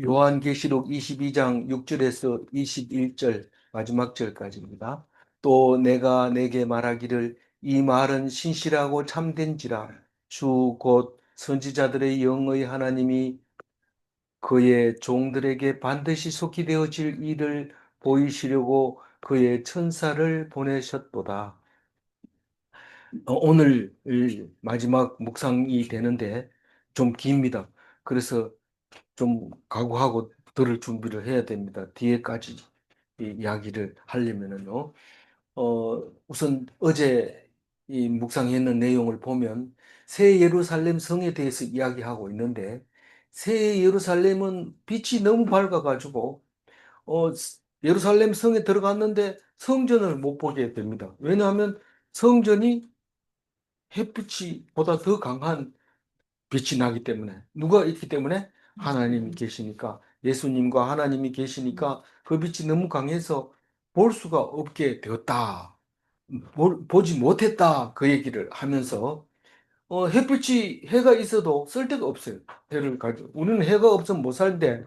요한계시록 22장 6절에서 21절 마지막 절까지입니다. 또 내가 내게 말하기를 이 말은 신실하고 참된지라 주 곧 선지자들의 영의 하나님이 그의 종들에게 반드시 속히 되어질 일을 보이시려고 그의 천사를 보내셨도다. 오늘 마지막 묵상이 되는데 좀 깁니다. 그래서 좀 각오하고 들을 준비를 해야 됩니다. 뒤에까지 이 이야기를 하려면은요. 우선 어제 이 묵상했는 내용을 보면 새 예루살렘 성에 대해서 이야기하고 있는데 새 예루살렘은 빛이 너무 밝아가지고 어, 예루살렘 성에 들어갔는데 성전을 못 보게 됩니다. 왜냐하면 성전이 햇빛이 보다 더 강한 빛이 나기 때문에 누가 있기 때문에 하나님이 계시니까 예수님과 하나님이 계시니까 그 빛이 너무 강해서 볼 수가 없게 되었다. 보지 못했다. 그 얘기를 하면서 햇빛이 해가 있어도 쓸데가 없어요. 해를 가지고 우리는 해가 없으면 못 살는데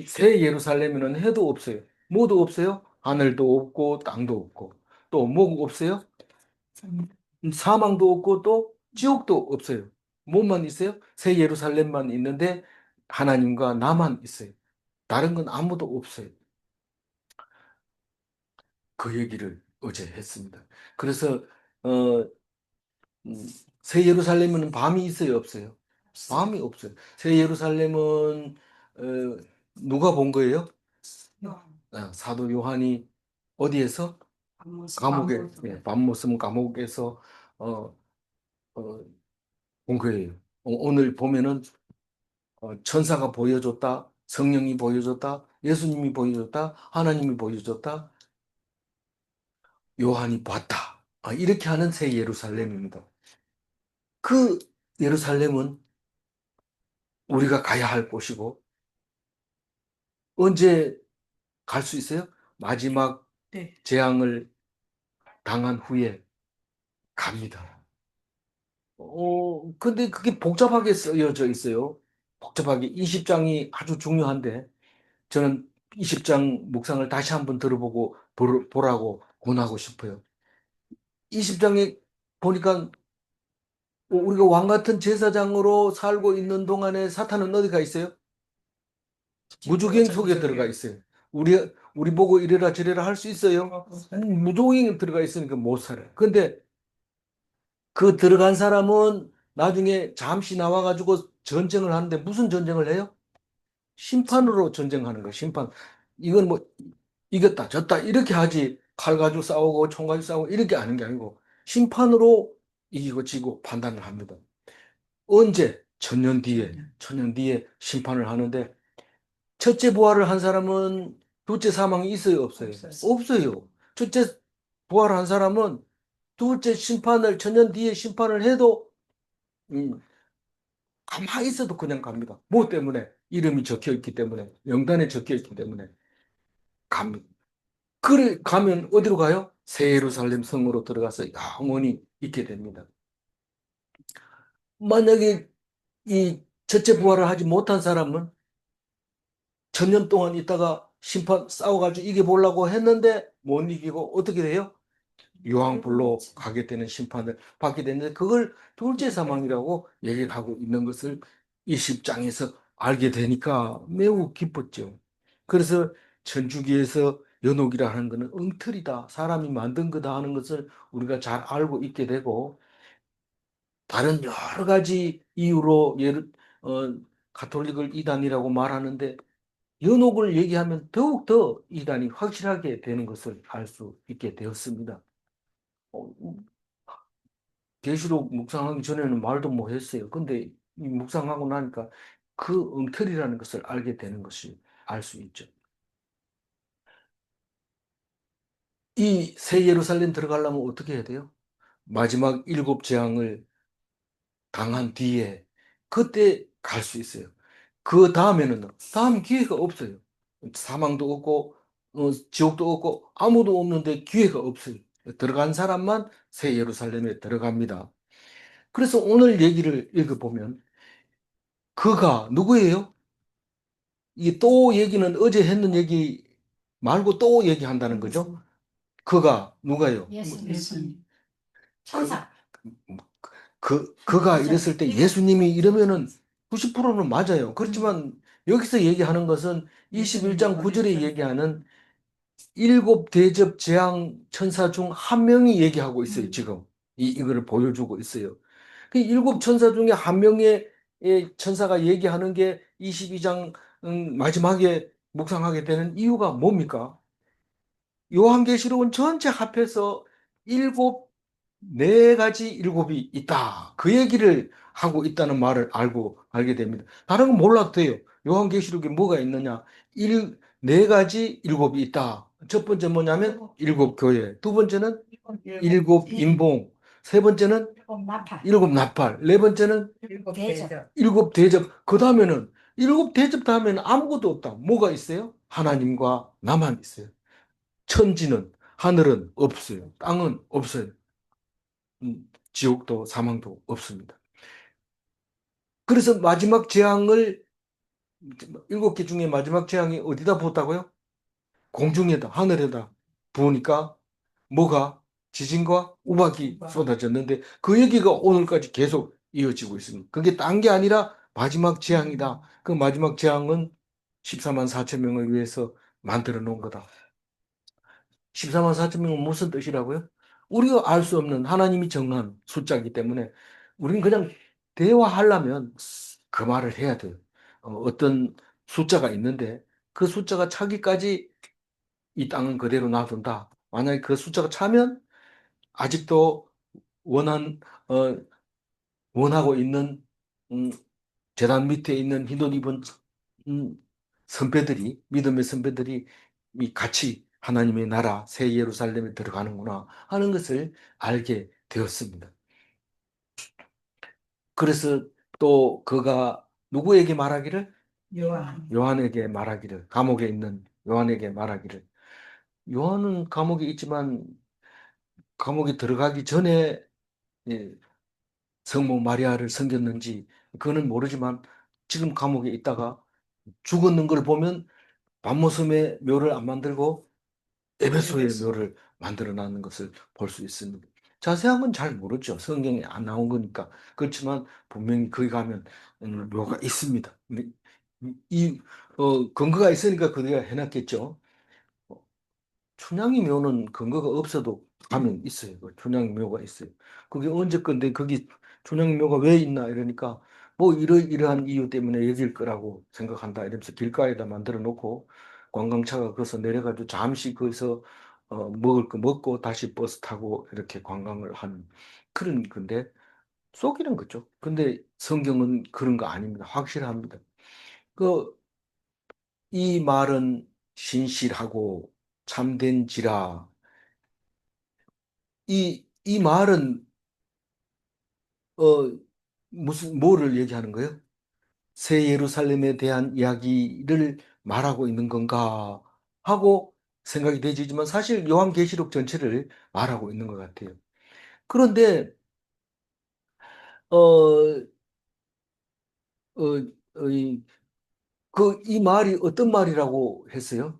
새 예루살렘에는 해도 없어요. 뭐도 없어요? 하늘도 없고 땅도 없고 또 뭐가 없어요? 사망도 없고 또 지옥도 없어요. 뭐만 있어요? 새 예루살렘만 있는데 하나님과 나만 있어요. 다른 건 아무도 없어요. 그 얘기를 어제 했습니다. 그래서 어, 음, 새 예루살렘은 밤이 있어요, 없어요? 밤이 없어요. 새 예루살렘은 어, 누가 본 거예요? 사도 요한이 어디에서? 감옥에, 밤모섬 감옥에서 어, 어, 본 거예요. 오늘 보면은 천사가 보여줬다, 성령이 보여줬다, 예수님이 보여줬다, 하나님이 보여줬다, 요한이 봤다. 이렇게 하는 새 예루살렘입니다. 그 예루살렘은 우리가 가야 할 곳이고 언제 갈 수 있어요? 마지막 재앙을 당한 후에 갑니다. 근데 그게 복잡하게 쓰여져 있어요. 복잡하게 20장이 아주 중요한데 저는 20장 묵상을 다시 한번 들어보고 보라고 권하고 싶어요. 20장에 보니까 우리가 왕 같은 제사장으로 살고 있는 동안에 사탄은 어디 가 있어요? 무주갱 속에 들어가 있어요. 우리 보고 이래라 저래라 할 수 있어요? 무주갱에 들어가 있으니까 못 살아요. 근데 그 들어간 사람은 나중에 잠시 나와가지고 전쟁을 하는데 무슨 전쟁을 해요? 심판으로 전쟁하는 거예요. 심판. 이건 뭐 이겼다 졌다 이렇게 하지 칼 가지고 싸우고 총 가지고 싸우고 이렇게 하는 게 아니고 심판으로 이기고 지고 판단을 합니다. 언제? 천년 뒤에 심판을 하는데 첫째 부활을 한 사람은 둘째 사망이 있어요, 없어요? 없어요. 첫째 부활을 한 사람은 둘째 심판을 천년 뒤에 심판을 해도 음, 가만히 있어도 그냥 갑니다. 뭐 때문에? 이름이 적혀 있기 때문에 명단에 적혀 있기 때문에 갑니다. 그래 가면 어디로 가요? 새 예루살렘 성으로 들어가서 영원히 있게 됩니다. 만약에 이 첫째 부활을 하지 못한 사람은 천년 동안 있다가 심판 싸워가지고 이겨보려고 했는데 못 이기고 어떻게 돼요? 유황불로 가게 되는 심판을 받게 되는데 그걸 둘째 사망이라고 얘기를 하고 있는 것을 이 10장에서 알게 되니까 매우 기뻤죠. 그래서 천주교에서 연옥이라 하는 것은 엉터리다, 사람이 만든 거다 하는 것을 우리가 잘 알고 있게 되고 다른 여러 가지 이유로 가톨릭을 이단이라고 말하는데 연옥을 얘기하면 더욱더 이단이 확실하게 되는 것을 알 수 있게 되었습니다. 어, 계시록 묵상하기 전에는 말도 못 했어요. 근데 이 묵상하고 나니까 그 엉터리라는 것을 알게 되는 것이 알 수 있죠. 이 새 예루살렘 들어가려면 어떻게 해야 돼요? 마지막 일곱 재앙을 당한 뒤에 그때 갈 수 있어요. 그 다음에는 다음 기회가 없어요. 사망도 없고 지옥도 없고 아무도 없는데 기회가 없어요. 들어간 사람만 새 예루살렘에 들어갑니다. 그래서 오늘 얘기를 읽어보면 그가 누구예요? 이 또 얘기는 어제 했는 얘기 말고 또 얘기한다는 거죠. 그가 누가요? 예수님. 그, 천사. 그가 이랬을 때 예수님이 이러면은 90%는 맞아요. 그렇지만 여기서 얘기하는 것은 21장 9절에 얘기하는 일곱 대접 재앙 천사 중 한 명이 얘기하고 있어요, 지금. 이거를 보여주고 있어요. 그 일곱 천사 중에 한 명의 천사가 얘기하는 게 22장 마지막에 묵상하게 되는 이유가 뭡니까? 요한계시록은 전체 합해서 일곱, 네 가지 일곱이 있다. 그 얘기를 하고 있다는 말을 알게 됩니다. 다른 건 몰라도 돼요. 요한계시록에 뭐가 있느냐? 네 가지 일곱이 있다. 첫 번째 뭐냐면 일곱 교회. 두 번째는 일곱 인봉. 세 번째는 일곱 나팔. 일곱 나팔. 네 번째는 일곱 대접. 일곱 대접. 그 다음에는 일곱 대접 다음에는 아무것도 없다. 뭐가 있어요? 하나님과 나만 있어요. 천지는 하늘은 없어요. 땅은 없어요. 지옥도 사망도 없습니다. 그래서 마지막 재앙을 일곱 개 중에 마지막 재앙이 어디다 부었다고요? 공중에다 하늘에다 부으니까 뭐가 지진과 우박이 쏟아졌는데 그 얘기가 오늘까지 계속 이어지고 있습니다. 그게 딴 게 아니라 마지막 재앙이다. 그 마지막 재앙은 14만 4천 명을 위해서 만들어 놓은 거다. 14만 4천 명은 무슨 뜻이라고요? 우리가 알 수 없는 하나님이 정한 숫자이기 때문에 우리는 그냥 대화하려면 그 말을 해야 돼요. 어떤 숫자가 있는데 그 숫자가 차기까지 이 땅은 그대로 놔둔다. 만약에 그 숫자가 차면 아직도 원한, 어, 원하고 있는 음, 재단 밑에 있는 흰옷 입은 음, 선배들이 믿음의 선배들이 이 같이 하나님의 나라 새 예루살렘에 들어가는구나 하는 것을 알게 되었습니다. 그래서 또 그가 누구에게 말하기를? 요한에게 말하기를, 감옥에 있는 요한에게 말하기를. 요한은 감옥에 있지만 감옥에 들어가기 전에 예, 성모 마리아를 섬겼는지 그거는 모르지만 지금 감옥에 있다가 죽었는 걸 보면 밤모섬의 묘를 안 만들고 에베소의 묘를 만들어 놨는 것을 볼 수 있습니다. 자세한 건 잘 모르죠. 성경에 안 나온 거니까. 그렇지만 분명히 거기 가면 묘가 있습니다. 근데 근거가 있으니까 거기가 해놨겠죠. 춘향이 묘는 근거가 없어도 가면 있어요. 그 춘향이 묘가 있어요. 그게 언제 건데 거기 춘향이 묘가 왜 있나 이러니까 뭐 이러한 이유 때문에 여길 거라고 생각한다 이러면서 길가에다 만들어 놓고 관광차가 거기서 내려가지고 잠시 거기서 먹을 거 먹고 다시 버스 타고 이렇게 관광을 하는 그런 건데 속이는 거죠. 근데 성경은 그런 거 아닙니다. 확실합니다. 그 이 말은 신실하고 참된지라 이 말은, 어, 뭐를 얘기하는 거예요? 새 예루살렘에 대한 이야기를 말하고 있는 건가 하고 생각이 되지만 사실 요한계시록 전체를 말하고 있는 것 같아요. 그런데, 어, 어, 이 말이 어떤 말이라고 했어요?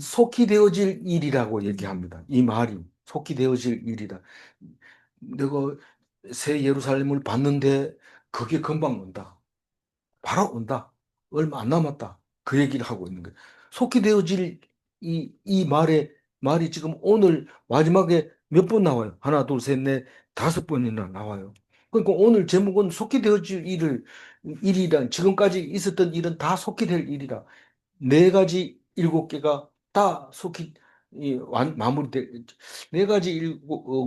속히 되어질 일이라고 얘기합니다. 이 말이 속히 되어질 일이다. 내가 새 예루살렘을 봤는데 그게 금방 온다. 바로 온다. 얼마 안 남았다. 그 얘기를 하고 있는 거예요. 속히 되어질 이 말이 지금 오늘 마지막에 몇 번 나와요? 하나, 둘, 셋, 넷, 다섯 번이나 나와요. 그러니까 오늘 제목은 속히 되어질 일이란, 지금까지 있었던 일은 다 속히 될 일이라. 네 가지 일곱 개가 다 속히 마무리될, 네 가지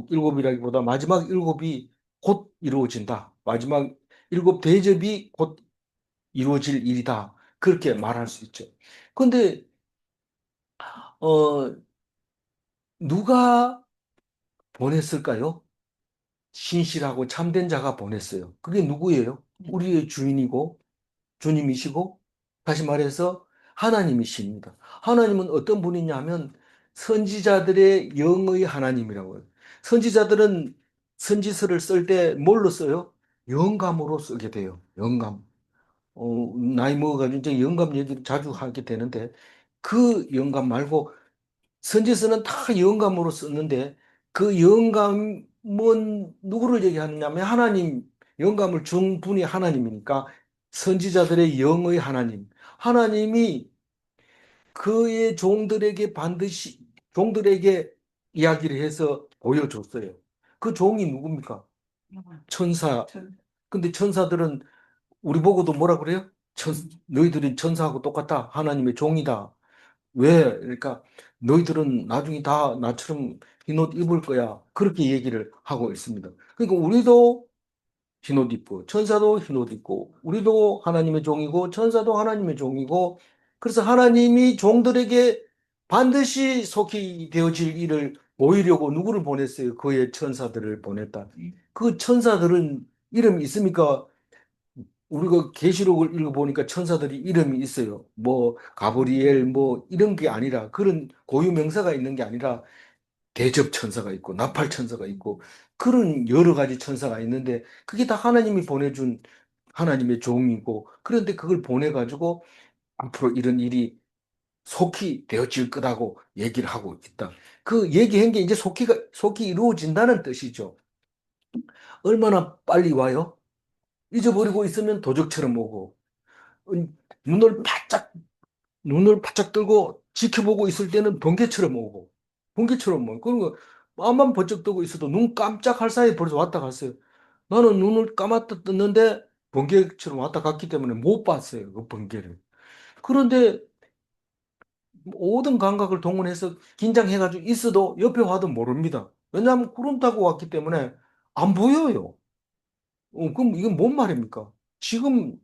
일곱이라기보다 마지막 일곱이 곧 이루어진다. 마지막 일곱 대접이 곧 이루어질 일이다. 그렇게 말할 수 있죠. 그런데 어, 누가 보냈을까요? 신실하고 참된 자가 보냈어요. 그게 누구예요? 우리의 주인이고 주님이시고 다시 말해서 하나님이십니다. 하나님은 어떤 분이냐면 선지자들의 영의 하나님이라고요. 선지자들은 선지서를 쓸 때 뭘로 써요? 영감으로 쓰게 돼요. 영감. 나이 먹어가지고 이제 영감 얘기를 자주 하게 되는데 그 영감 말고 선지서는 다 영감으로 썼는데 그 영감은 누구를 얘기하느냐면 하나님, 영감을 준 분이 하나님이니까 선지자들의 영의 하나님, 하나님이 그의 종들에게 반드시 종들에게 이야기를 해서 보여줬어요. 그 종이 누굽니까? 천사. 근데 천사들은 우리 보고도 뭐라 그래요? 너희들이 천사하고 똑같다. 하나님의 종이다. 왜? 그러니까 너희들은 나중에 다 나처럼 흰옷 입을 거야. 그렇게 얘기를 하고 있습니다. 그러니까 우리도 흰옷 입고 천사도 흰옷 입고 우리도 하나님의 종이고 천사도 하나님의 종이고 그래서 하나님이 종들에게 반드시 속히 되어질 일을 보이려고 누구를 보냈어요? 그의 천사들을 보냈다. 그 천사들은 이름이 있습니까? 우리가 계시록을 읽어보니까 천사들이 이름이 있어요. 뭐 가브리엘 뭐 이런 게 아니라 그런 고유 명사가 있는 게 아니라 대접 천사가 있고 나팔 천사가 있고 그런 여러 가지 천사가 있는데 그게 다 하나님이 보내준 하나님의 종이고 그런데 그걸 보내가지고 앞으로 이런 일이 속히 되어질 거라고 얘기를 하고 있다. 그 얘기한 게 이제 속히 이루어진다는 뜻이죠. 얼마나 빨리 와요? 잊어버리고 있으면 도적처럼 오고 눈을 바짝 눈을 바짝 뜨고 지켜보고 있을 때는 번개처럼 오고 번개처럼 오고 그리고 앞만 번쩍 뜨고 있어도 눈 깜짝할 사이에 벌써 왔다 갔어요. 나는 눈을 감았다 떴는데 번개처럼 왔다 갔기 때문에 못 봤어요. 그 번개를. 그런데 모든 감각을 동원해서 긴장해가지고 있어도 옆에 와도 모릅니다. 왜냐하면 구름 타고 왔기 때문에 안 보여요. 그럼 이건 뭔 말입니까? 지금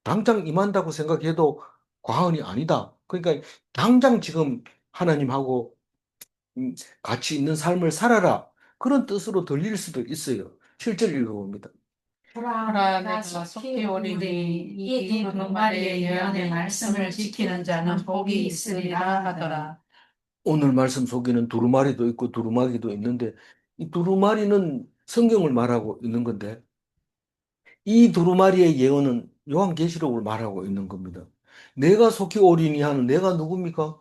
당장 임한다고 생각해도 과언이 아니다. 그러니까 당장 지금 하나님하고 같이 있는 삶을 살아라. 그런 뜻으로 들릴 수도 있어요. 실제로 읽어봅니다. 보라, 내가 속히 오리니 이 두루마리의 예언의 말씀을 지키는 자는 복이 있으리라 하더라. 오늘 말씀 속에는 두루마리도 있고 두루마기도 있는데 이 두루마리는 성경을 말하고 있는 건데 이 두루마리의 예언은 요한계시록을 말하고 있는 겁니다. 내가 속히 오리니 하는 내가 누굽니까?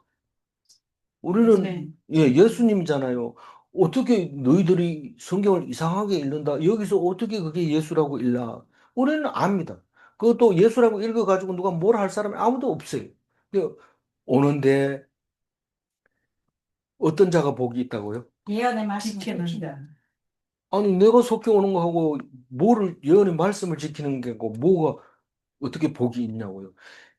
우리는 예수님이잖아요. 어떻게 너희들이 성경을 이상하게 읽는다? 여기서 어떻게 그게 예수라고 읽나? 우리는 압니다. 그것도 예수라고 읽어가지고 누가 뭘 할 사람이 아무도 없어요. 그 오는데 어떤 자가 복이 있다고요? 예언의 말씀을 지키는 자. 아니 내가 속해 오는 거하고 뭐를 예언의 말씀을 지키는 게고 뭐가 어떻게 복이 있냐고요.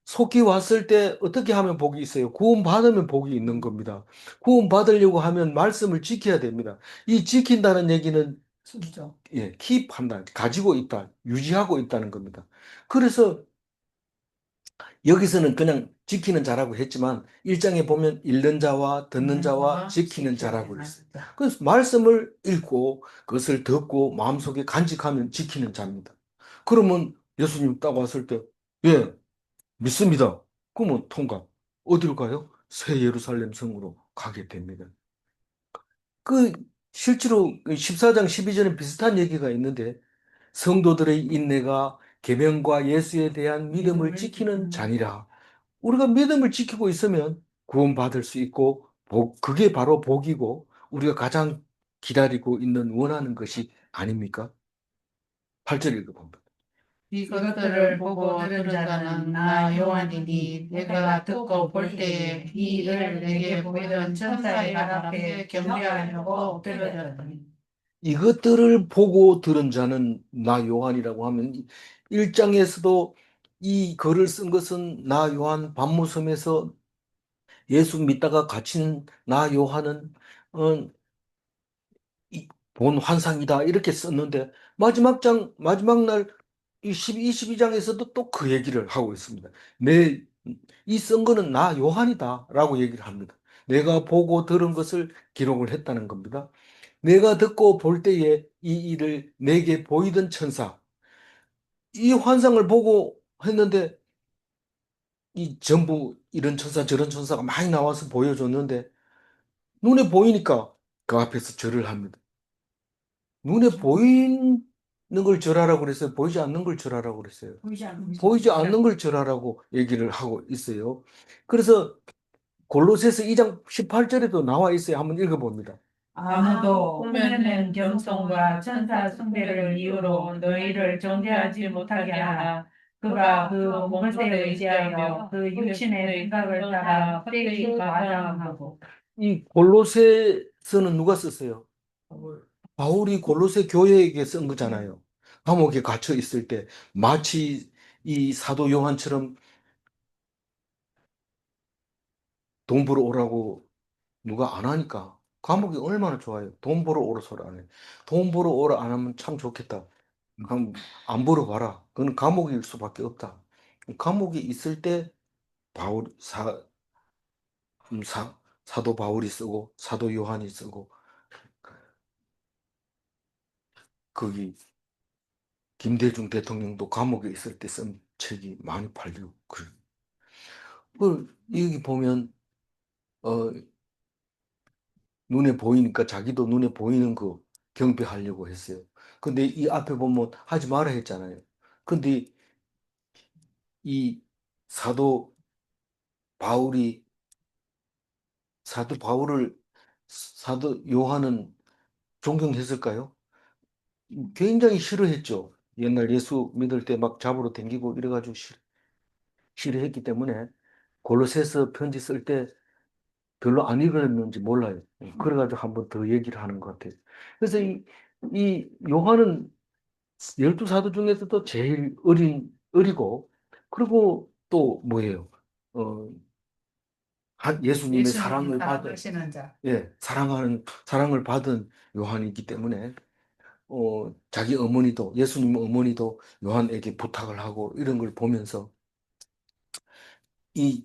속히 왔을 때 어떻게 하면 복이 있어요? 구원받으면 복이 있는 겁니다. 구원받으려고 하면 말씀을 지켜야 됩니다. 이 지킨다는 얘기는 순종. 킵한다, 가지고 있다, 유지하고 있다는 겁니다. 그래서 여기서는 그냥 지키는 자라고 했지만 일장에 보면 읽는 자와 듣는 자와 지키는 자라고 했어요. 그래서 말씀을 읽고 그것을 듣고 마음속에 간직하면 지키는 자입니다. 그러면 예수님 딱 왔을 때, 예, 믿습니다. 그러면 통과. 어디로 가요? 새 예루살렘 성으로 가게 됩니다. 그 실제로 14장 12절에 비슷한 얘기가 있는데 성도들의 인내가 계명과 예수에 대한 믿음을 지키는 자니라. 우리가 믿음을 지키고 있으면 구원받을 수 있고 그게 바로 복이고 우리가 가장 기다리고 있는 원하는 것이 아닙니까? 8절 읽어봅니다. 이것들을 보고 들은 자는 나 요한이니 내가 듣고 볼 때에 이를 내게 보이던 천사의 발 앞에 경배하려고 엎드려졌더니 이것들을 보고 들은 자는 나 요한이라고 하면 1장에서도 이 글을 쓴 것은 나 요한 반모섬에서 예수 믿다가 갇힌 나 요한은 어, 본 환상이다 이렇게 썼는데 마지막 날 이 22장에서도 또 그 얘기를 하고 있습니다. 이 쓴 거는 나 요한이다라고 얘기를 합니다. 내가 보고 들은 것을 기록을 했다는 겁니다. 내가 듣고 볼 때에 이 일을 내게 보이던 천사, 이 환상을 보고 했는데 이 전부 이런 천사 저런 천사가 많이 나와서 보여줬는데 눈에 보이니까 그 앞에서 절을 합니다. 눈에 보인 걸 절하라고 그랬어요? 보이지 않는 걸 절하라고 그랬어요? 보이지 않는 걸 절하라고 얘기를 하고 있어요. 그래서 골로새서 2장 18절에도 나와 있어요. 한번 읽어봅니다. 아무도 꾸며낸 겸손과 천사 숭배를 이유로 너희를 정죄하지 못하게 하라. 그가 그 몸을 의지하며 그 육신의 생각을 따라 헛되이 과장하고. 이 골로새서는 누가 썼어요? 바울이 골로새 교회에게 쓴 거잖아요. 감옥에 갇혀 있을 때 마치 이 사도 요한처럼 돈 벌어 오라고 누가 안 하니까 감옥이 얼마나 좋아요. 돈 벌어 오라서를 안 해. 돈 벌어 오라 안 하면 참 좋겠다. 그럼 안 벌어 봐라. 그건 감옥일 수밖에 없다. 감옥에 있을 때 바울 사도 바울이 쓰고 사도 요한이 쓰고 거기 김대중 대통령도 감옥에 있을 때 쓴 책이 많이 팔리고 그래. 여기 보면 어, 눈에 보이니까 자기도 눈에 보이는 거 경배하려고 했어요. 근데 이 앞에 보면 하지 마라 했잖아요. 근데 이 사도 바울이 사도 바울을 사도 요한은 존경했을까요? 굉장히 싫어했죠. 옛날 예수 믿을 때 막 잡으러 댕기고 이래가지고 싫어했기 때문에 골로새서 편지 쓸 때 별로 안 읽었는지 몰라요. 그래가지고 한번 더 얘기를 하는 것 같아요. 그래서 이 요한은 12사도 중에서도 제일 어리고, 그리고 또 뭐예요? 어, 예수님의 사랑을 받은, 사랑하시는 자. 예, 사랑을 받은 요한이기 때문에, 자기 어머니도, 예수님 어머니도 요한에게 부탁을 하고 이런 걸 보면서 이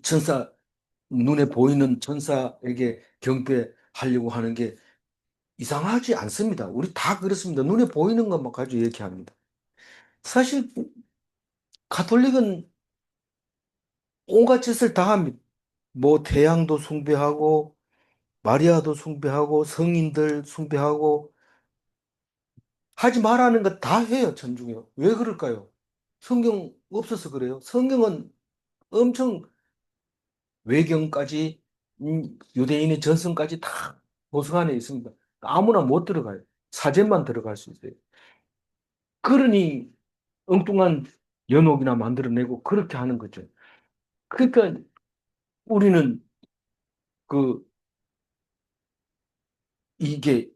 눈에 보이는 천사에게 경배하려고 하는 게 이상하지 않습니다. 우리 다 그렇습니다. 눈에 보이는 것만 가지고 얘기합니다. 사실 가톨릭은 온갖 짓을 다 합니다. 뭐 태양도 숭배하고 마리아도 숭배하고 성인들 숭배하고 하지 말라는 거 다 해요, 천주교. 왜 그럴까요? 성경 없어서 그래요. 성경은 엄청 외경까지 유대인의 전승까지 다 보수 안에 있습니다. 아무나 못 들어가요. 사제만 들어갈 수 있어요. 그러니 엉뚱한 연옥이나 만들어내고 그렇게 하는 거죠. 그러니까 우리는 그 이게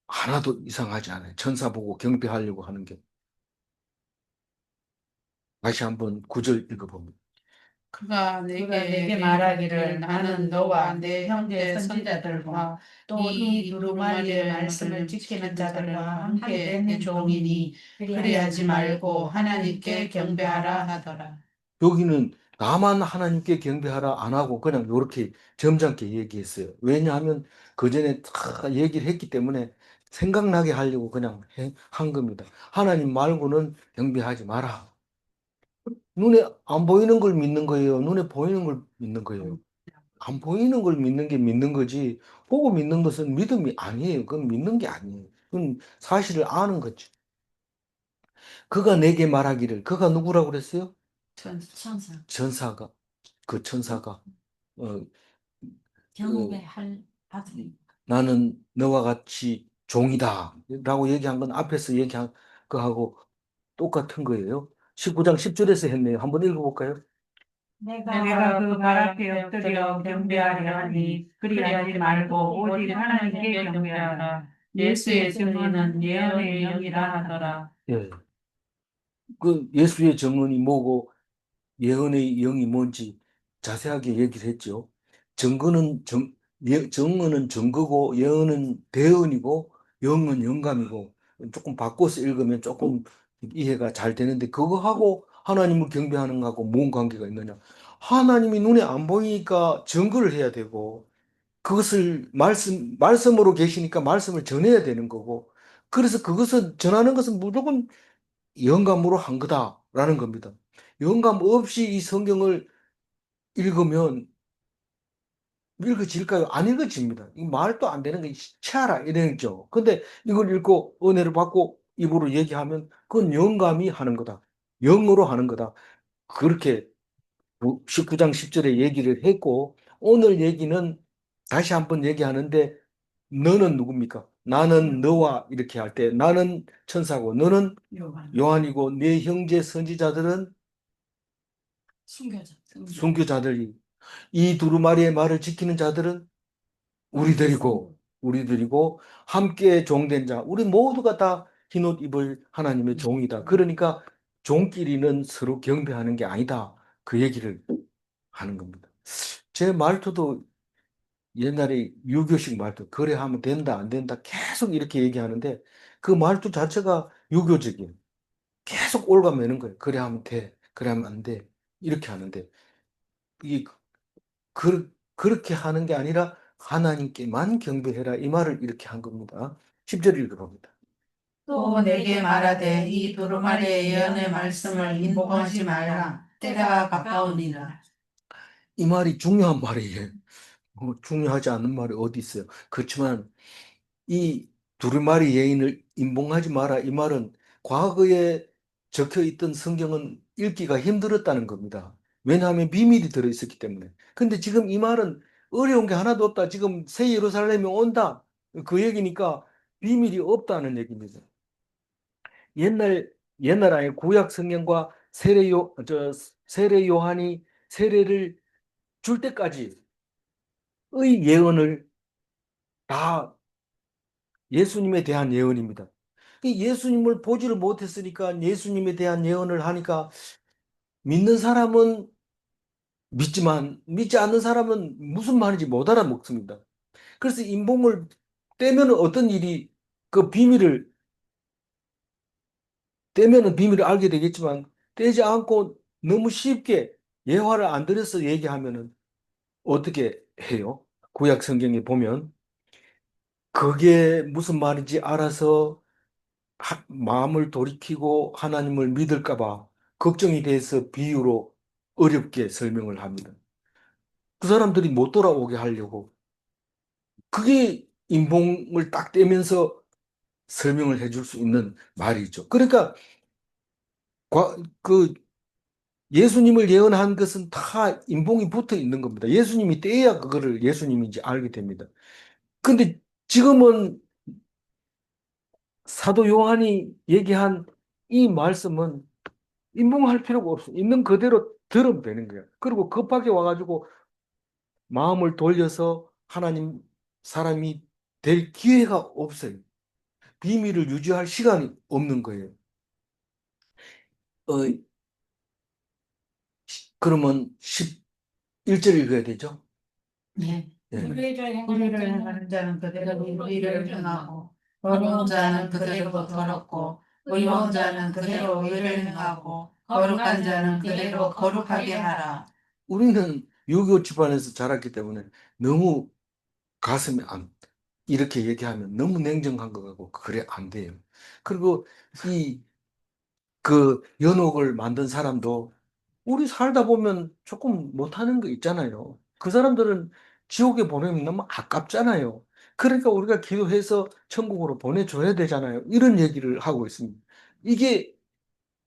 하나도 이상하지 않아요. 천사 보고 경배하려고 하는 게. 다시 한번 구절 읽어봅니다. 그가 내게 말하기를 나는 너와 내 형제 선지자들과 또 이 두루마리의 말씀을 지키는 자들과 함께 내 종이니 그리하지 말고 하나님께 경배하라 하더라. 여기는 나만 하나님께 경배하라 안 하고 그냥 이렇게 점잖게 얘기했어요. 왜냐하면 그 전에 다 얘기를 했기 때문에 생각나게 하려고 그냥 한 겁니다. 하나님 말고는 경배하지 마라. 눈에 안 보이는 걸 믿는 거예요. 눈에 보이는 걸 믿는 거예요. 안 보이는 걸 믿는 게 믿는 거지. 보고 믿는 것은 믿음이 아니에요. 그건 믿는 게 아니에요. 그건 사실을 아는 거지. 그가 내게 말하기를, 그가 누구라고 그랬어요? 천사. 천사가, 그 천사가, 어, 경배할 아들. 나는 너와 같이 종이다. 라고 얘기한 건 앞에서 얘기한 거하고 똑같은 거예요. 19장 10절에서 했네요. 한번 읽어볼까요? 내가 그 발 앞에 엎드려 경배하려 하니 그리하지 말고 오직 하나님께 경배하라. 예수의 증언은 예언의 영이라 하더라. 예. 그 예수의 증언이 뭐고 예언의 영이 뭔지 자세하게 얘기를 했죠. 증언은 증거고 예언은 대언이고 영은 영감이고 조금 바꿔서 읽으면 조금 이해가 잘 되는데 그거하고 하나님을 경배하는 거하고 뭔 관계가 있느냐? 하나님이 눈에 안 보이니까 증거를 해야 되고 그것을 말씀으로 계시니까 말씀을 전해야 되는 거고 그래서 그것을 전하는 것은 무조건 영감으로 한 거다라는 겁니다. 영감 없이 이 성경을 읽으면 읽어질까요? 안 읽어집니다. 이 말도 안 되는 게 치아라 이랬죠. 근데 이걸 읽고 은혜를 받고 입으로 얘기하면 그건 영감이 하는 거다. 영으로 하는 거다. 그렇게 19장 10절에 얘기를 했고, 오늘 얘기는 다시 한번 얘기하는데, 너는 누굽니까? 나는 너와 이렇게 할 때, 나는 천사고, 너는 요한. 요한이고, 네 형제 선지자들은 순교자. 순교자들이, 이 두루마리의 말을 지키는 자들은 우리들이고, 함께 종된 자, 우리 모두가 다 흰옷 입을 하나님의 종이다. 그러니까 종끼리는 서로 경배하는 게 아니다. 그 얘기를 하는 겁니다. 제 말투도 옛날에 유교식 말투, 그래 하면 된다, 안 된다, 계속 이렇게 얘기하는데 그 말투 자체가 유교적이에요. 계속 올가매는 거예요. 그래 하면 돼, 그래 하면 안 돼. 이렇게 하는데 이게 그렇게 하는 게 아니라 하나님께만 경배해라. 이 말을 이렇게 한 겁니다. 10절 읽어봅니다. 또 내게 말하되 이 두루마리의 예언의 말씀을 인봉하지 말라. 때가 가까우니라. 이 말이 중요한 말이에요. 중요하지 않은 말이 어디 있어요. 그렇지만 이 두루마리 여인을 임봉하지 마라. 이 말은 과거에 적혀 있던 성경은 읽기가 힘들었다는 겁니다. 왜냐하면 비밀이 들어있었기 때문에. 근데 지금 이 말은 어려운 게 하나도 없다. 지금 새 예루살렘이 온다. 그 얘기니까 비밀이 없다는 얘기입니다. 옛날 옛날 아예 구약 성경과 세례 요한이 세례를 줄 때까지의 예언을 다 예수님에 대한 예언입니다. 이 예수님을 보지를 못했으니까 예수님에 대한 예언을 하니까 믿는 사람은 믿지만 믿지 않는 사람은 무슨 말인지 못 알아먹습니다. 그래서 인봉을 떼면 어떤 일이 그 비밀을 떼면은 비밀을 알게 되겠지만 떼지 않고 너무 쉽게 예화를 안 들여서 얘기하면은 어떻게 해요? 구약 성경에 보면 그게 무슨 말인지 알아서 마음을 돌이키고 하나님을 믿을까 봐 걱정이 돼서 비유로 어렵게 설명을 합니다. 그 사람들이 못 돌아오게 하려고 그게 인봉을 딱 떼면서 설명을 해줄 수 있는 말이죠. 그러니까 그 예수님을 예언한 것은 다 인봉이 붙어 있는 겁니다. 예수님이 떼야 그거를 예수님인지 알게 됩니다. 근데 지금은 사도 요한이 얘기한 이 말씀은 인봉할 필요가 없어. 있는 그대로 들으면 되는 거야. 그리고 급하게 와가지고 마음을 돌려서 하나님 사람이 될 기회가 없어요. 비밀을 유지할 시간이 없는 거예요. 어, 그러면 11절 읽어야 되죠? 네. 예. 불의를 행하는 자는 그대로 의를 행하고 더러운 자는 그대로 더럽고 의로운 자는 그대로 의를 행하고 거룩한 자는 그대로 거룩하게 하라. 우리는 유교 집안에서 자랐기 때문에 너무 가슴에 이렇게 얘기하면 너무 냉정한 것 같고 그래 안 돼요. 그리고 이 그 연옥을 만든 사람도 우리 살다 보면 조금 못하는 거 있잖아요. 그 사람들은 지옥에 보내면 너무 아깝잖아요. 그러니까 우리가 기도해서 천국으로 보내줘야 되잖아요. 이런 얘기를 하고 있습니다. 이게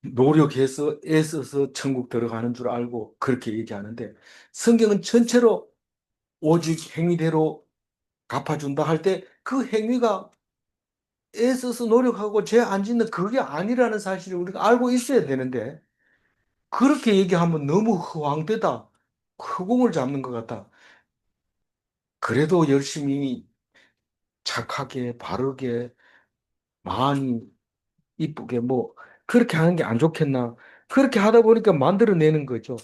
노력해서 애써서 천국 들어가는 줄 알고 그렇게 얘기하는데 성경은 전체로 오직 행위대로 갚아준다 할 때 그 행위가 애써서 노력하고 죄 안 짓는 그게 아니라는 사실을 우리가 알고 있어야 되는데 그렇게 얘기하면 너무 허황되다. 허공을 잡는 것 같다. 그래도 열심히 착하게 바르게 많이 이쁘게 뭐 그렇게 하는 게 안 좋겠나. 그렇게 하다 보니까 만들어내는 거죠.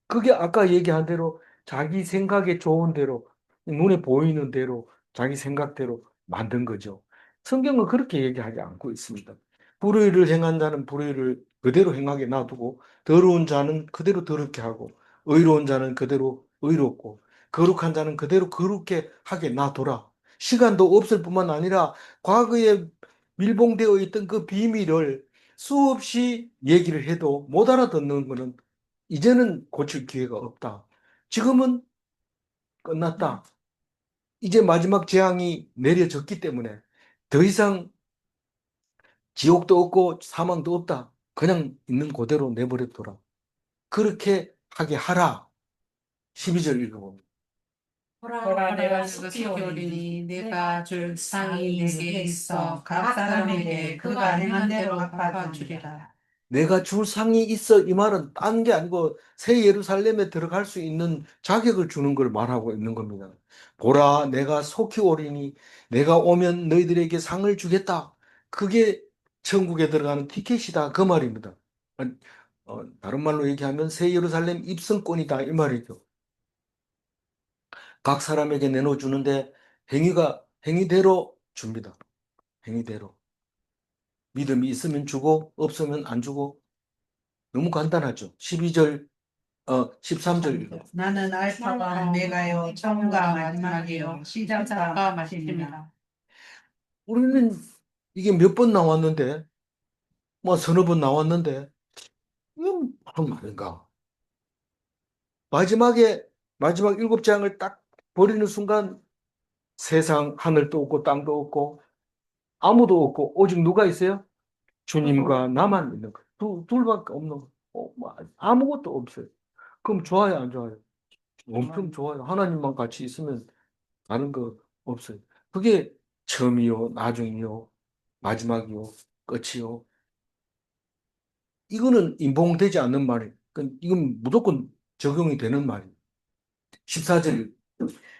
그게 아까 얘기한 대로 자기 생각에 좋은 대로 눈에 보이는 대로 자기 생각대로 만든 거죠. 성경은 그렇게 얘기하지 않고 있습니다. 불의를 행한 자는 불의를 그대로 행하게 놔두고 더러운 자는 그대로 더럽게 하고 의로운 자는 그대로 의롭고 거룩한 자는 그대로 거룩게 하게 놔둬라. 시간도 없을 뿐만 아니라 과거에 밀봉되어 있던 그 비밀을 수없이 얘기를 해도 못 알아듣는 것은 이제는 고칠 기회가 없다. 지금은 끝났다. 이제 마지막 재앙이 내려졌기 때문에 더 이상 지옥도 없고 사망도 없다. 그냥 있는 그대로 내버려둬라. 그렇게 하게 하라. 12절 읽어봅니다. 보라 내가 숲이 오리니 내가 줄 상이 내게 있어 각 사람에게 그가 행한 대로 갚아주리라. 내가 줄 상이 있어. 이 말은 딴 게 아니고 새 예루살렘에 들어갈 수 있는 자격을 주는 걸 말하고 있는 겁니다. 보라, 내가 속히 오리니 내가 오면 너희들에게 상을 주겠다. 그게 천국에 들어가는 티켓이다. 그 말입니다. 다른 말로 얘기하면 새 예루살렘 입성권이다. 이 말이죠. 각 사람에게 내놓주는데 행위대로 줍니다. 행위대로. 믿음이 있으면 주고 없으면 안 주고 너무 간단하죠. 13절 읽어. 나는 알파가 오메가요 처음과 마지막이요 시작과 마침이라. 우리는 이게 몇 번 나왔는데, 뭐 서너 번 나왔는데, 이건 무슨 말인가? 마지막에, 마지막 7장을 딱 버리는 순간 세상, 하늘도 없고 땅도 없고 아무도 없고 오직 누가 있어요? 주님과 나만 있는 거예요. 둘밖에 없는 거예요. 뭐 아무것도 없어요. 그럼 좋아요, 안 좋아요? 엄청 좋아요. 하나님만 같이 있으면 다른 거 없어요. 그게 처음이요, 나중이요, 마지막이요, 끝이요. 이거는 인봉되지 않는 말이에요. 이건 무조건 적용이 되는 말이에요. 14절.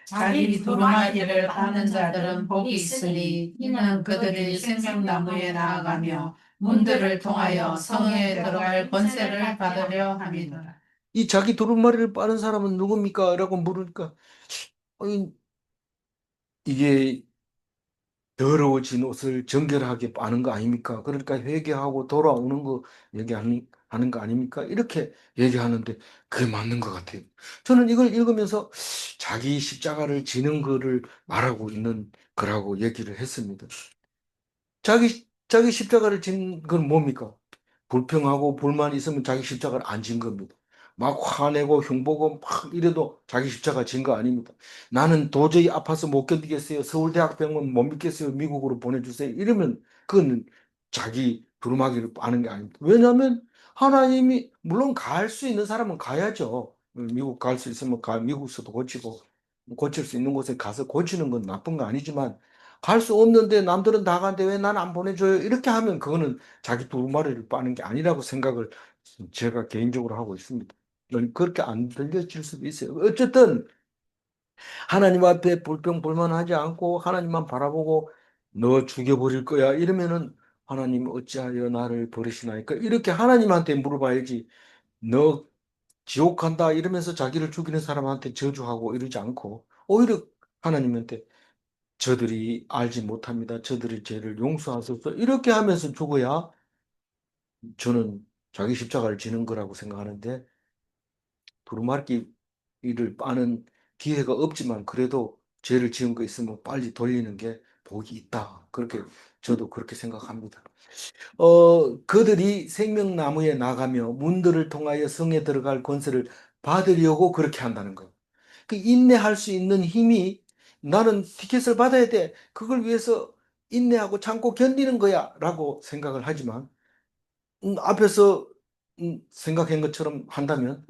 자기 두루마기를 받는 자들은 복이 있으니 이는 그들이 생명나무에 나아가며 문들을 통하여 성에 들어갈 권세를 받으려 함이더라. 이 자기 두루마리를 빠는 사람은 누굽니까? 라고 물으니까, 아니, 이게 더러워진 옷을 정결하게 빠는 거 아닙니까? 그러니까 회개하고 돌아오는 거 하는 거 아닙니까? 이렇게 얘기하는데 그게 맞는 것 같아요. 저는 이걸 읽으면서 자기 십자가를 지는 거를 말하고 있는 거라고 얘기를 했습니다. 자기 십자가를 진 건 뭡니까? 불평하고 불만 있으면 자기 십자가를 안 진 겁니다. 막 화내고 흉보고 막 이래도 자기 십자가 진 거 아닙니다. 나는 도저히 아파서 못 견디겠어요. 서울대학병원 못 믿겠어요. 미국으로 보내주세요. 이러면 그건 자기 두루마기를 빠는 게 아닙니다. 왜냐하면 하나님이 물론 갈 수 있는 사람은 가야죠. 미국 갈 수 있으면 미국에서도 고치고 고칠 수 있는 곳에 가서 고치는 건 나쁜 거 아니지만 갈 수 없는데 남들은 다 가는데 왜 난 안 보내줘요? 이렇게 하면 그거는 자기 두루마리를 빠는 게 아니라고 생각을 제가 개인적으로 하고 있습니다. 그렇게 안 들려질 수도 있어요. 어쨌든 하나님 앞에 불평불만하지 않고 하나님만 바라보고 너 죽여버릴 거야 이러면은 하나님 어찌하여 나를 버리시나이까 이렇게 하나님한테 물어봐야지 너 지옥 간다 이러면서 자기를 죽이는 사람한테 저주하고 이러지 않고 오히려 하나님한테 저들이 알지 못합니다. 저들의 죄를 용서하소서. 이렇게 하면서 죽어야 저는 자기 십자가를 지는 거라고 생각하는데 두루마기를 빠는 기회가 없지만 그래도 죄를 지은 거 있으면 빨리 돌리는 게 복이 있다. 그렇게 저도 그렇게 생각합니다. 그들이 생명나무에 나가며 문들을 통하여 성에 들어갈 권세를 받으려고 그렇게 한다는 거예요. 그 인내할 수 있는 힘이 나는 티켓을 받아야 돼. 그걸 위해서 인내하고 참고 견디는 거야. 라고 생각을 하지만, 앞에서 생각한 것처럼 한다면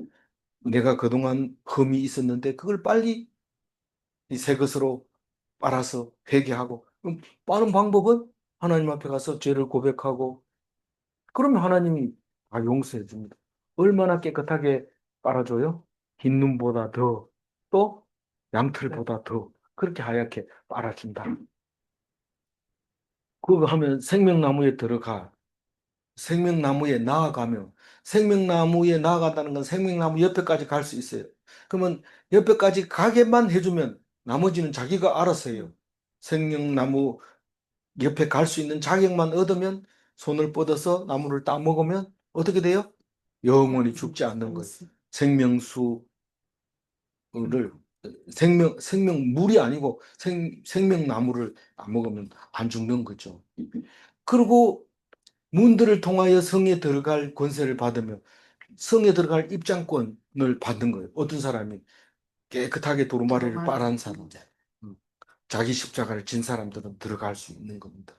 내가 그동안 흠이 있었는데 그걸 빨리 이 새 것으로 빨아서 회개하고, 빠른 방법은 하나님 앞에 가서 죄를 고백하고, 그러면 하나님이 다 용서해 줍니다. 얼마나 깨끗하게 빨아줘요? 흰 눈보다 더, 또 양털보다 더 그렇게 하얗게 빨아준다. 그거 하면 생명나무에 들어가. 생명나무에 나아가면 생명나무에 나아간다는 건 생명나무 옆에까지 갈 수 있어요. 그러면 옆에까지 가게만 해주면 나머지는 자기가 알아서 해요. 생명나무 옆에 갈 수 있는 자격만 얻으면 손을 뻗어서 나무를 따 먹으면 어떻게 돼요? 영원히 죽지 않는 거예요. 생명수를 생명물이 아니고 생명나무를 안 먹으면 안 죽는 거죠. 그리고 문들을 통하여 성에 들어갈 권세를 받으며 성에 들어갈 입장권을 받는 거예요. 어떤 사람이 깨끗하게 도루마리를 빨은 사람, 자기 십자가를 진 사람들은 들어갈 수 있는 겁니다.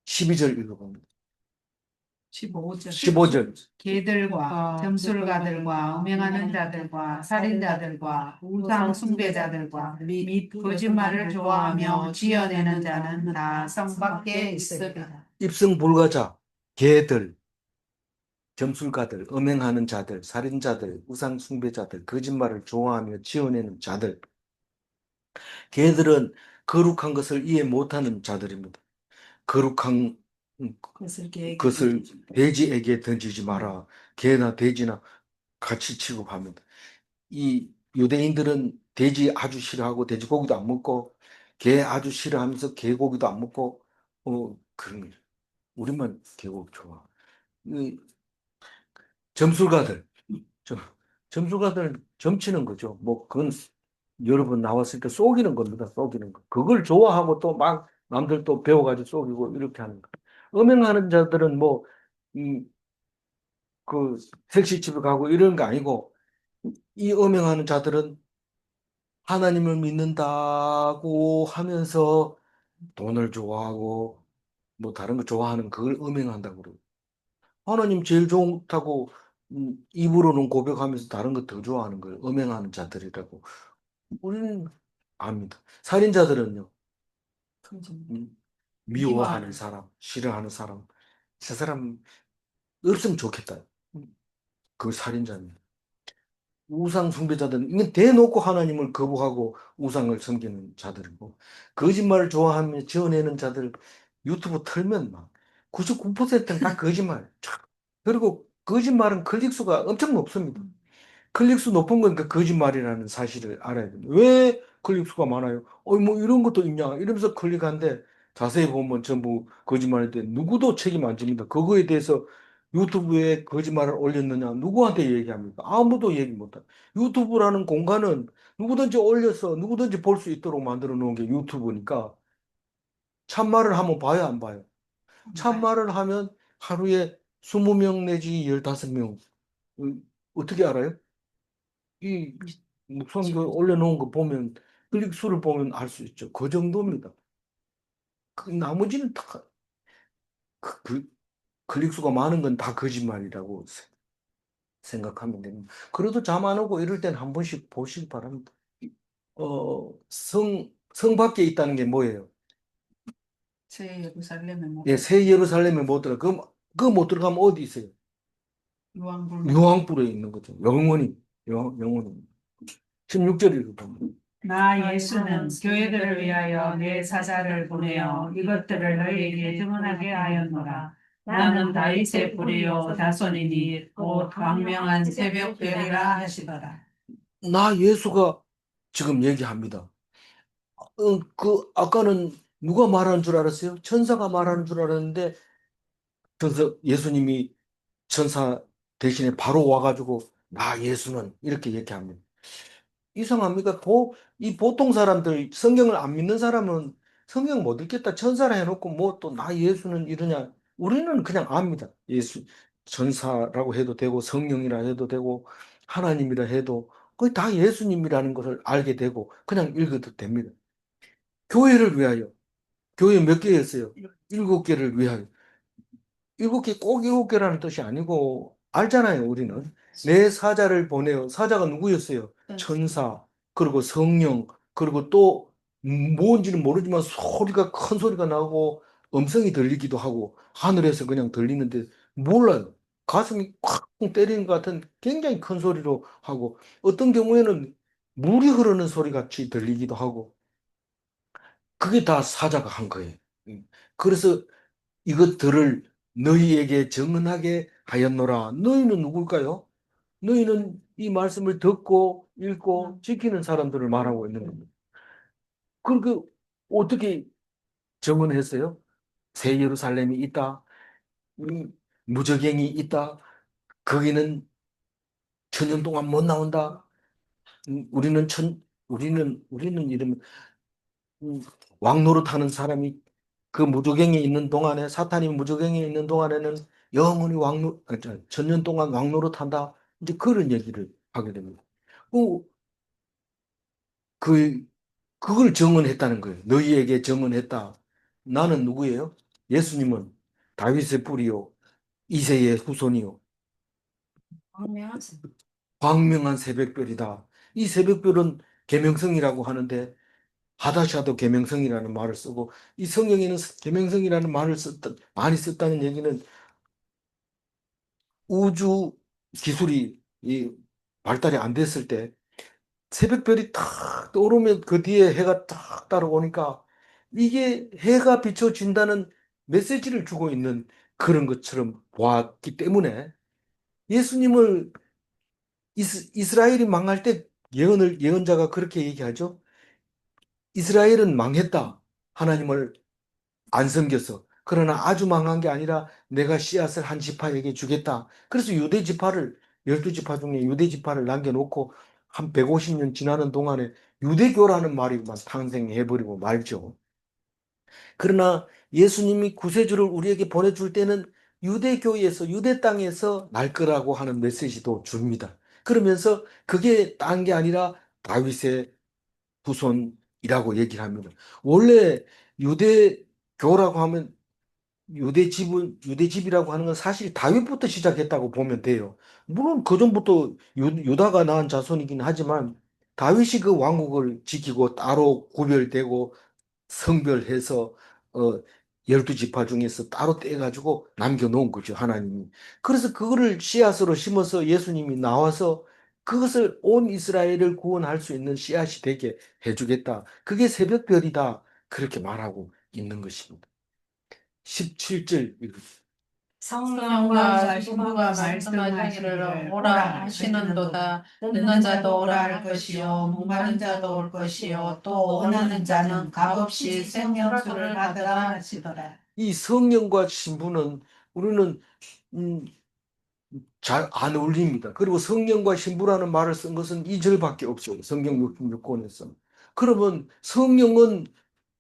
12절 읽어봅니다. 15절. 15절. 개들과 점술가들과 음행하는 자들과 살인자들과 우상 숭배자들과 및 거짓말을 좋아하며 지어내는 자는 다 성 밖에 있으리라. 입성 불가자, 개들, 점술가들, 음행하는 자들, 살인자들, 우상 숭배자들, 거짓말을 좋아하며 지어내는 자들. 개들은 거룩한 것을 이해 못하는 자들입니다. 거룩한 것을 돼지에게 던지지 마라. 개나 돼지나 같이 취급합니다. 이 유대인들은 돼지 아주 싫어하고 돼지고기도 안 먹고 개 아주 싫어하면서 개고기도 안 먹고 그런 거예요. 우리만 개고기 좋아. 이 점술가들, 점, 점술가들 점치는 거죠. 뭐 그건 여러 번 나왔으니까 속이는 겁니다. 속이는 거. 그걸 좋아하고 또 막 남들 또 배워가지고 속이고 이렇게 하는 거. 음행하는 자들은 뭐, 그 섹시집에 가고 이런 거 아니고 이 음행하는 자들은 하나님을 믿는다고 하면서 돈을 좋아하고 뭐 다른 거 좋아하는 그걸 음행한다고 그러고 하나님 제일 좋다고 입으로는 고백하면서 다른 거 더 좋아하는 걸 음행하는 자들이라고 우리는 압니다. 살인자들은요. 음, 미워하는 사람, 싫어하는 사람, 저 사람 없으면 좋겠다. 그 살인자는. 우상 숭배자들은 이건 대놓고 하나님을 거부하고 우상을 섬기는 자들이고 거짓말을 좋아하며 지어내는 자들 유튜브 틀면 막 99%는 다 거짓말. 그리고 거짓말은 클릭수가 엄청 높습니다. 클릭수 높은 건 그 거짓말이라는 사실을 알아야 됩니다. 왜 클릭수가 많아요? 뭐 이런 것도 있냐? 이러면서 클릭한데 자세히 보면 전부 거짓말일 때 누구도 책임 안 집니다. 그거에 대해서 유튜브에 거짓말을 올렸느냐? 누구한테 얘기합니까? 아무도 얘기 못해. 유튜브라는 공간은 누구든지 올려서 누구든지 볼 수 있도록 만들어 놓은 게 유튜브니까 참말을 하면 봐요, 안 봐요? 참말을 하면 하루에 20명 내지 15명. 어떻게 알아요? 이 목사님들 올려놓은 거 보면 클릭 수를 보면 알 수 있죠. 그 정도입니다. 그 나머지는 다 클릭 수가 많은 건 다 거짓말이라고 생각하면 됩니다. 그래도 잠 안 오고 이럴 땐 한 번씩 보시기 바랍니다. 성 밖에 있다는 게 뭐예요? 새 예루살렘에 못 예, 새 예루살렘에 못 들어. 그못 들어가면 어디 있어요? 유황불 유황불에 있는 거죠. 영원히, 영원히. 16절을 보면. 나 예수는 교회들을 위하여 내 사자를 보내어 이것들을 너희에게 증언하게 하였노라. 나는 다윗의 뿌리요 자손이니 곧 광명한 새벽별이라 하시더라. 나 예수가 지금 얘기합니다. 아까는 누가 말하는 줄 알았어요? 천사가 말하는 줄 알았는데, 예수님이 천사 대신에 바로 와가지고, 나 예수는 이렇게 얘기합니다. 이상합니까? 이 보통 사람들, 성경을 안 믿는 사람은 성경 못 읽겠다. 천사라 해놓고 뭐 또 나 예수는 이러냐. 우리는 그냥 압니다. 예수, 천사라고 해도 되고, 성령이라 해도 되고, 하나님이라 해도, 거의 다 예수님이라는 것을 알게 되고, 그냥 읽어도 됩니다. 교회를 위하여. 교회 몇 개였어요? 7개를 위하여. 7개, 꼭 7개라는 뜻이 아니고, 알잖아요, 우리는. 내 사자를 보내요. 사자가 누구였어요? 천사, 그리고 성령, 그리고 또 뭔지는 모르지만 소리가, 큰 소리가 나고, 음성이 들리기도 하고, 하늘에서 그냥 들리는데, 몰라요. 가슴이 콱 때리는 것 같은 굉장히 큰 소리로 하고, 어떤 경우에는 물이 흐르는 소리 같이 들리기도 하고, 그게 다 사자가 한 거예요. 그래서 이것들을 너희에게 정언하게 하였노라. 너희는 누굴까요? 너희는 이 말씀을 듣고 읽고 지키는 사람들을 말하고 있는 겁니다. 그 어떻게 정언했어요? 새 예루살렘이 있다. 무저갱이 있다. 거기는 천년 동안 못 나온다. 우리는 이러면 음, 왕노릇하는 사람이 그 무조갱에 있는 동안에 사탄이 무조갱에 있는 동안에는 영원히 천년 동안 왕노릇한다. 이제 그런 얘기를 하게 됩니다. 그, 그 그걸 정언했다는 거예요. 너희에게 정언했다. 나는 누구예요? 예수님은 다윗의 뿌리요, 이새의 후손이요, 광명한 새벽별이다. 이 새벽별은 계명성이라고 하는데 하다샤도 계명성이라는 말을 쓰고 이 성경에는 계명성이라는 말을 많이 썼다는 얘기는 우주 기술이 발달이 안 됐을 때 새벽별이 탁 떠오르면 그 뒤에 해가 탁 따라오니까 이게 해가 비춰진다는 메시지를 주고 있는 그런 것처럼 보았기 때문에 예수님을 이스라엘이 망할 때 예언자가 그렇게 얘기하죠. 이스라엘은 망했다. 하나님을 안 섬겨서. 그러나 아주 망한 게 아니라 내가 씨앗을 한 지파에게 주겠다. 그래서 유대 지파를, 12지파 중에 유대 지파를 남겨놓고 한 150년 지나는 동안에 유대교라는 말이 막 탄생해버리고 말죠. 그러나 예수님이 구세주를 우리에게 보내줄 때는 유대교에서, 유대 땅에서 날 거라고 하는 메시지도 줍니다. 그러면서 그게 딴 게 아니라 다윗의 후손이라고 얘기를 합니다. 원래 유대교라고 하면 유대집이라고 하는 건 사실 다윗부터 시작했다고 보면 돼요. 물론 그 전부터 유다가 낳은 자손이긴 하지만 다윗이 그 왕국을 지키고 따로 구별되고 성별해서 어 12지파 중에서 따로 떼가지고 남겨놓은 거죠, 하나님이. 그래서 그거를 씨앗으로 심어서 예수님이 나와서 그것을 온 이스라엘을 구원할 수 있는 씨앗이 되게 해주겠다. 그게 새벽별이다. 그렇게 말하고 있는 것입니다. 17절. 성령과 신부가 말씀하시기를 오라 하시는도다. 듣는 자도 오라 할 것이요 목마른 자도 올 것이요 또 원하는 자는 값없이 생명수를 받으라 하시더라. 이 성령과 신부는 우리는 음, 잘 안 어울립니다. 그리고 성령과 신부라는 말을 쓴 것은 2절밖에 없어요. 성경 66권에서. 그러면 성령은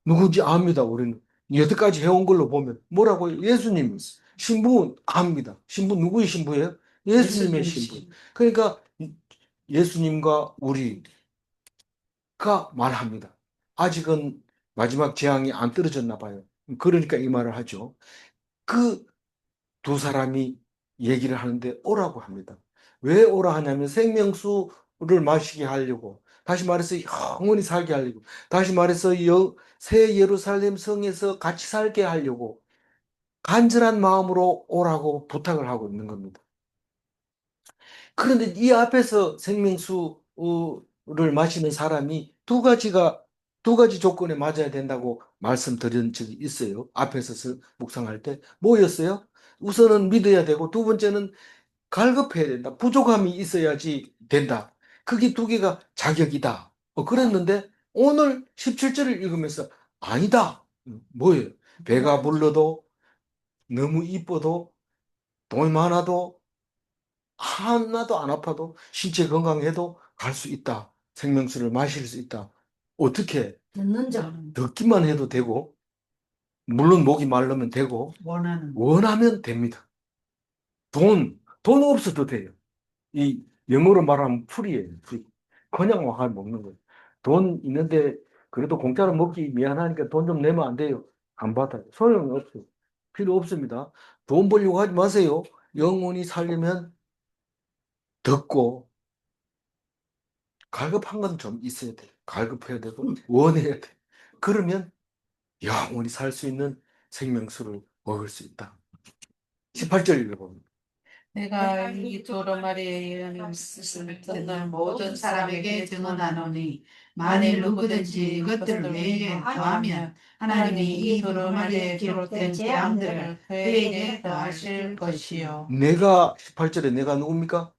누군지 압니다. 우리는 여태까지 해온 걸로 보면 뭐라고요? 예수님. 신부는 압니다. 신부 누구의 신부예요? 예수님의 신부. 그러니까 예수님과 우리가 말합니다. 아직은 마지막 재앙이 안 떨어졌나 봐요. 그러니까 이 말을 하죠. 그 두 사람이 얘기를 하는데 오라고 합니다. 왜 오라 하냐면 생명수를 마시게 하려고. 다시 말해서 영원히 살게 하려고. 다시 말해서 새 예루살렘 성에서 같이 살게 하려고 간절한 마음으로 오라고 부탁을 하고 있는 겁니다. 그런데 이 앞에서 생명수를 마시는 사람이 두 가지 조건에 맞아야 된다고 말씀드린 적이 있어요. 앞에서 묵상할 때. 뭐였어요? 우선은 믿어야 되고, 두 번째는 갈급해야 된다. 부족함이 있어야지 된다. 그게 두 개가 자격이다. 그랬는데, 오늘 17절을 읽으면서, 아니다. 뭐예요? 배가 불러도, 너무 이뻐도, 돈이 많아도, 하나도 안 아파도 신체 건강해도 갈 수 있다. 생명수를 마실 수 있다. 어떻게? 듣는 자 듣기만 해도 되고, 물론 목이 마르면 되고, 원하면 됩니다. 돈 없어도 돼요. 이 영어로 말하면 풀이에요. 풀이. 그냥 와가 먹는 거예요. 돈 있는데 그래도 공짜로 먹기 미안하니까 돈 좀 내면 안 돼요. 안 받아요. 소용이 없어요. 필요 없습니다. 돈 벌려고 하지 마세요. 영혼이 살려면 듣고 갈급한 건 좀 있어야 돼요. 갈급해야 되고 원해야 돼. 그러면 영원히 살 수 있는 생명수를 먹을 수 있다. 18절 읽어봅니다. 내가 이 두루마리의 예언을 듣는 모든 사람에게 증언하노니 만일 누구든지 이것들을 내게 더하면 하나님이 이 두루마리에 기록된 재앙들을 그에게 더하실 것이요. 내가 18절에 내가 누굽니까?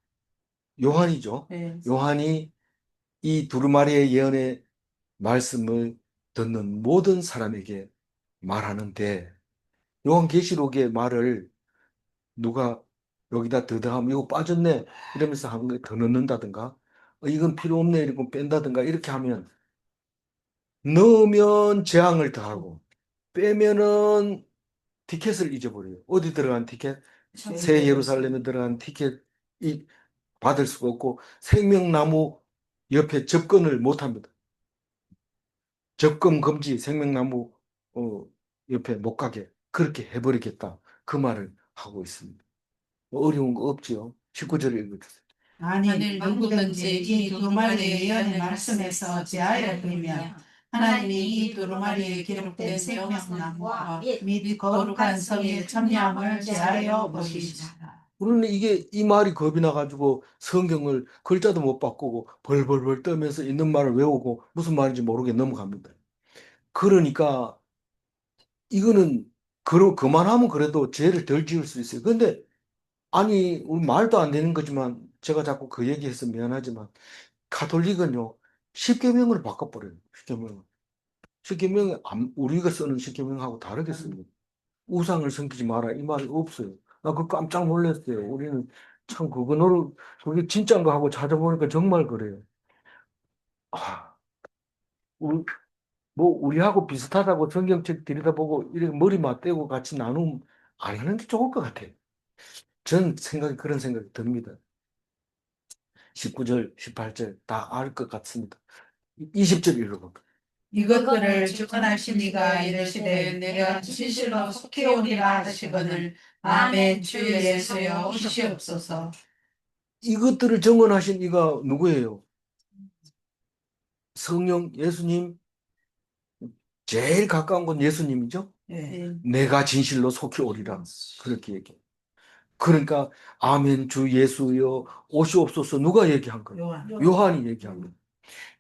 요한이죠. 네. 요한이 이 두루마리의 예언의 말씀을 듣는 모든 사람에게 말하는데 요한계시록의 말을 누가 여기다 더더하면 이거 빠졌네 이러면서 한 거 더 넣는다든가 이건 필요 없네 이러고 뺀다든가 이렇게 하면 넣으면 재앙을 더하고 빼면은 티켓을 잊어버려요. 어디 들어간 티켓? 새 예루살렘에 들어간 티켓이 받을 수가 없고 생명나무 옆에 접근을 못 합니다. 접근 금지 생명나무 옆에 못 가게. 그렇게 해버리겠다. 그 말을 하고 있습니다. 뭐 어려운 거 없지요. 19절 읽어주세요. 만일 누구든지 이 두루마리의 예언의 말씀에서 제하여 들면 하나님이 이 두루마리에 기록된 생명나무와 및 거룩한 성의 참여함을 제하여 보시리라. 우리는 이 말이 겁이 나가지고 성경을 글자도 못 바꾸고 벌벌벌 떨면서 있는 말을 외우고 무슨 말인지 모르게 넘어갑니다. 그러니까 이거는 그만하면 그래도 죄를 덜 지을 수 있어요. 근데 아니 우리 말도 안 되는 거지만 제가 자꾸 그 얘기해서 미안하지만 가톨릭은요 십계명을 바꿔버려요. 십계명이 우리가 쓰는 십계명하고 다르게 씁니다. 우상을 섬기지 마라 이 말이 없어요. 나 그거 깜짝 놀랐어요. 우리는 참 그게 진짜인가 하고 찾아보니까 정말 그래요. 아, 우리, 뭐 우리하고 비슷하다고 성경책 들여다보고 이렇게 머리 맞대고 같이 나누면 안 하는 게 좋을 것 같아요. 전 그런 생각이 듭니다. 19절, 18절 다 알 것 같습니다. 20절 읽어볼까요? 이것들을 주관하신 이가 이르시되 내가 진실로 속히 오리라 하시거늘 아멘 주 예수여 오시옵소서. 이것들을 정언하신 이가 누구예요? 성령 예수님, 제일 가까운 건 예수님이죠? 네. 내가 진실로 속히 오리라. 그렇게 얘기해요. 그러니까 아멘 주 예수여 오시옵소서 누가 얘기한 거예요? 요한이 얘기한 거예요.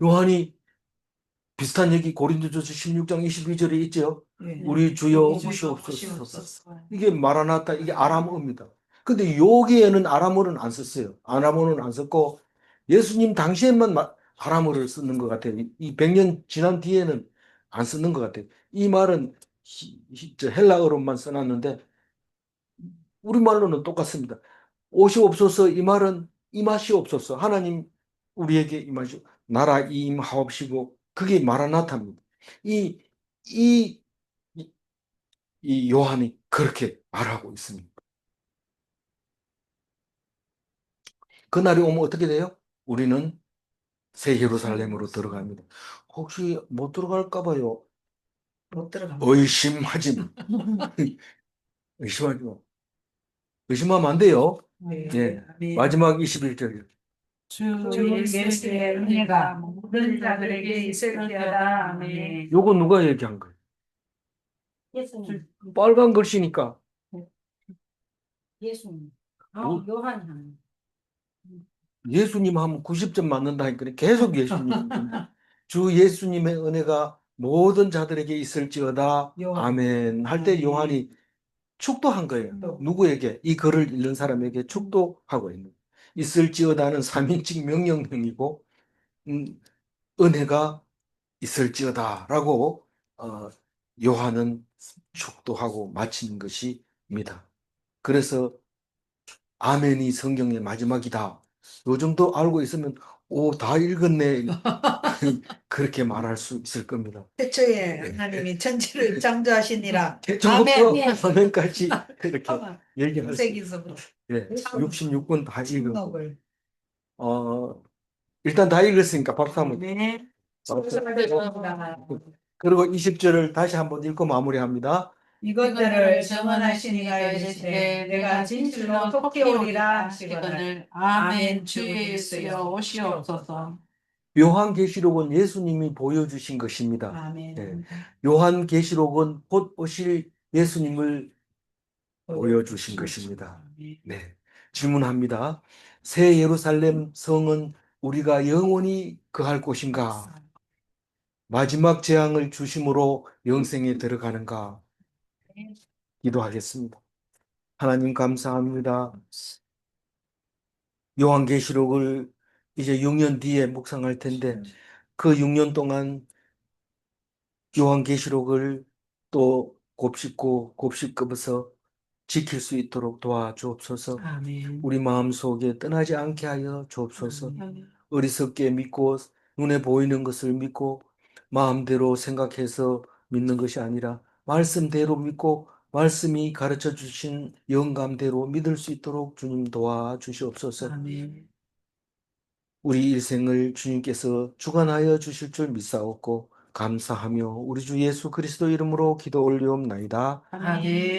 요한이 비슷한 얘기 고린도전서 16장 22절에 있죠. 네. 우리 주여 오시옵소서. 이게 마라나타 이게 아람어입니다. 근데 여기에는 아람어는 안 썼어요. 아람어는 안 썼고 예수님 당시에만 아람어를 쓰는 것 같아요. 이 100년 지난 뒤에는 안 쓰는 것 같아요. 이 말은 저 헬라어로만 써놨는데 우리말로는 똑같습니다. 오시옵소서 이 말은 임하시옵소서 하나님 우리에게 임하시오 나라 임하옵시고 그게 마라나타입니다. 이, 이, 이, 이 요한이 그렇게 말하고 있습니다. 그날이 오면 어떻게 돼요? 우리는 새 예루살렘으로 들어갑니다. 혹시 못 들어갈까 봐요. 못 들어갑니다. 의심하지 마. 의심하지 마. 의심하면 안 돼요. 예. 마지막 21절. 주 예수의 은혜가 모든 자들에게 있을지어다. 아멘. 요거 누가 얘기한 거예요? 예수님, 빨간 글씨니까. 예수님. 뭐? 요한이 하는. 예수님 하면 90점 맞는다니까 계속 예수님. 주 예수님의 은혜가 모든 자들에게 있을지어다. 아멘. 할 때 요한이 축도한 거예요. 누구에게? 이 글을 읽는 사람에게 축도하고 있는. 있을지어다는 3인칭 명령형이고 은혜가 있을지어다라고 요한은 축도하고 마치는 것입니다. 그래서 아멘이 성경의 마지막이다. 요 정도 알고 있으면 오, 다 읽었네. 그렇게 말할 수 있을 겁니다. 태초에 하나님이 천지를 창조하시니라. 처음부터 아멘. 아멘까지 그렇게 얘기할 수 있어요. 세기서부터 예, 66권 다 읽었고 축록을. 일단 다 읽었으니까 박수 한번. 네. 박수. 그리고 20절을 다시 한번 읽고 마무리합니다. 이것들을 정언하신 이가 이르시되 내가 진실로 속히 오리라 하시거늘 아멘 주 예수여 오시옵소서. 요한계시록은 예수님이 보여주신 것입니다. 아멘. 예. 요한계시록은 곧 오실 예수님을 보여주신 것입니다. 네. 질문합니다. 새 예루살렘 성은 우리가 영원히 거할 곳인가? 마지막 재앙을 주심으로 영생에 들어가는가? 기도하겠습니다. 하나님 감사합니다. 요한계시록을 이제 6년 뒤에 묵상할 텐데 그 6년 동안 요한계시록을 또 곱씹고 곱씹으면서 지킬 수 있도록 도와주옵소서. 아멘. 우리 마음속에 떠나지 않게 하여 주옵소서. 아멘. 어리석게 믿고 눈에 보이는 것을 믿고 마음대로 생각해서 믿는 것이 아니라 말씀대로 믿고 말씀이 가르쳐 주신 영감대로 믿을 수 있도록 주님 도와주시옵소서. 아멘. 우리 일생을 주님께서 주관하여 주실 줄 믿사옵고 감사하며 우리 주 예수 그리스도 이름으로 기도 올리옵나이다. 아멘.